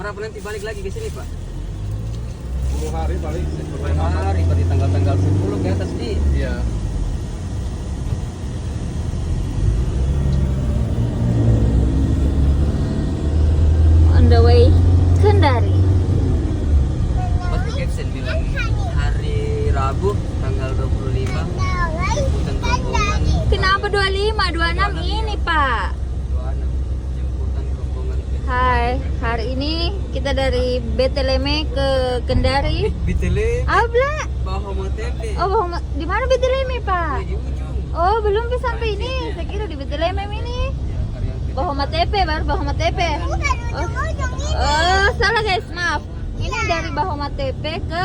berapa nanti balik lagi ke sini, Pak? 10 hari paling. 10 hari, berarti tanggal 10 ke atas di. Iya. On the way Kendari. Pas di caption bilang hari Rabu tanggal 25 jemputan rombongan. Kenapa 25? 26 ini, Pak. 26 jemputan rombongan. Hai, hari ini kita dari Beteleme ke Kendari. Bitele, Abla. Baho Motepe. Oh, di mana Beteleme, Pak? Di ujung. Oh, belum sampai ini. Saya kira di Beteleme ini. Ya, karyan Bahoma Tepe, baru Bahoma Tepe. Oh, salah guys, maaf. Ini dari Bahoma Tepe ke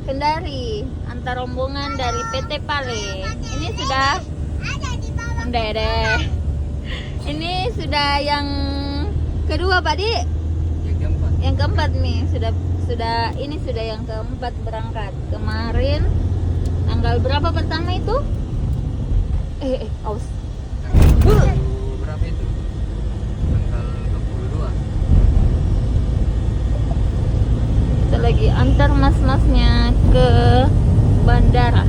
Kendari, antar rombongan dari PT Pale. Ini sudah Dede. Ini sudah yang kedua, Pak Di. yang keempat. Yang keempat nih, ini sudah yang keempat berangkat. Kemarin tanggal berapa pertama itu? Aus. Tanggal berapa itu? Tanggal 22. Kita lagi antar mas-masnya ke bandara.